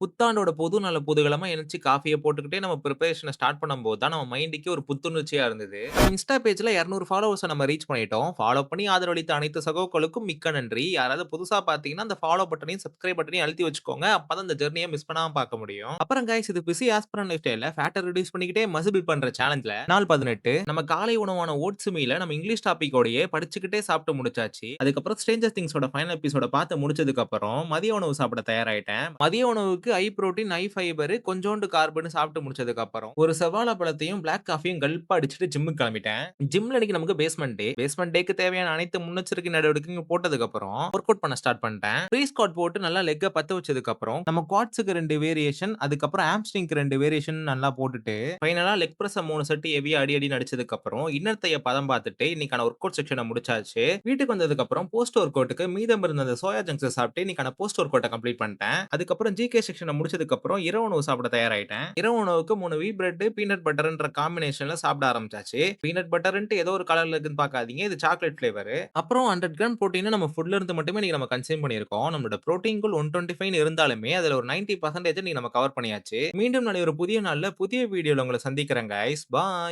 புத்தாண்டோட புது நாள்ல புதுகலமா எந்திரிச்சு காஃபிய போட்டுக்கிட்டே நம்ம பிரிப்பரேஷன ஸ்டார்ட் பண்ணும்போது தான் நம்ம மைண்டுக்கே ஒரு புத்துணர்ச்சியா இருந்தது. நம்ம இன்ஸ்டா பேஜ்ல 200 ஃபாலோவர்ஸ நம்ம ரீச் பண்ணிட்டோம். ஃபாலோ பண்ணி ஆதரவளித்த அனைத்து சகோக்களுக்கும் மிக்க நன்றி. யாராவது புதுசா பார்த்தீங்கன்னா, அந்த ஃபாலோ பட்டனையும், சப்ஸ்கிரைப் பட்டனையும் அழுத்தி வச்சுக்கோங்க. அப்பதான் இந்த ஜர்னிய மிஸ் பண்ணாம பார்க்க முடியும். அப்புறம் கைஸ் இது பிஸி ஆஸ்பிரன் லைஃப் ஸ்டைல்ல ஃபேட்ட ரெடியூஸ் பண்ணிக்கிட்டே மசில் பில்ட் பண்ற சேலஞ்சுல நாள் 18 நம்ம காலை உணவான ஓட்ஸ் மீல நம்ம இங்கிலீஷ் டாபிக்கோடயே படிச்சுக்கிட்டே சாப்பிட்டு முடிச்சாச்சு. அதுக்கப்புறம் ஸ்ட்ரேஞ்சர் திங்ஸோட ஃபைனல் எபிசோட பார்த்து முடிச்சதுக்கு அப்புறம் மதிய உணவு சாப்பிட தயாராயிட்டேன். மதிய உணவுக்கு ஹை புரோட்டீன், ஹை ஃபைபர், கொஞ்சோண்டு கார்ப்னு சாப்பிட்டு முடிச்சதுக்கு அப்புறம் ஒரு செவ்வாழை பழத்தையும், பிளாக் காஃபியும் கல்ப்பா அடிச்சுட்டு ஜிம்முக்கு கிளம்பிட்டேன். ஜிம்ல இன்னைக்கு நமக்கு பேஸ்மெண்ட் டே. பேஸ்மெண்ட் டேக்கு தேவையான அனைத்து முன்னெச்சரிக்கை நடவடிக்கையும் போட்டதுக்கு அப்புறம் ஒர்க் அவுட் பண்ண ஸ்டார்ட் பண்ணிட்டேன். ப்ரீ ஸ்குவாட் போட்டு நல்லா லெக்க பத்த வச்சதுக்கு அப்புறம் நம்ம குவாட்ஸுக்கு 2 வேரியேஷன், அதுக்கப்புறம் ஹாம்ஸ்ட்ரிங்க்கு 2 வேரியேஷன் நல்லா போட்டுட்டு ஃபைனலா லெக் பிரஸ் 3 செட் ஹெவியா அடி அடின்னு அடிச்சதுக்கு அப்புறம் இன்னர் தைய பதம் பார்த்துட்டு இன்னைக்கான ஒர்க் அவுட் செக்ஷன முடிச்சாச்சு. வீட்டுக்கு வந்ததுக்கு அப்புறம் போஸ்ட் ஒர்க் அவுட்க்கு மீதம் இருந்த அந்த சோயா ஜங்க்ஸ சாப்பிட்டு இன்னைக்கான போஸ்ட் ஒர்க் அவுட்ட கம்ப்ளீட் பண்ணிட்டேன். அதுக்கப்புறம் ஜிகே செக்ஷன முடிச்சதுக்கு அப்புறம் இரவு உணவு சாப்பிட தயாராயிட்டேன். இரவு உணவுக்கு 3 வீ பிரெட், பீனட் பட்டர்ன்ற காம்பினேஷன்ல சாப்பிட ஆரம்பிச்சாச்சு. பீனட் பட்டர்ன்ட்டு ஏதோ ஒரு கலர்ல இருக்குன்னு பார்க்காதீங்க. இது சாக்லேட் ஃபிளேவர். அப்புறம் 100 கிராம் புரோட்டீன நம்ம ஃபுட்ல இருந்து மட்டுமே இன்னைக்கு நம்ம கன்சியூம் பண்ணியிருக்கோம். நம்மளோட புரோட்டீன் கோல் 125 இருந்தாலுமே அதுல ஒரு 90% இன்னைக்கு நம்ம கவர் பண்ணியாச்சு. மீண்டும் நாளை ஒரு புதிய நாள்ல புதிய வீடியோல உங்கள சந்திக்கிறேன் கைஸ். பாய்.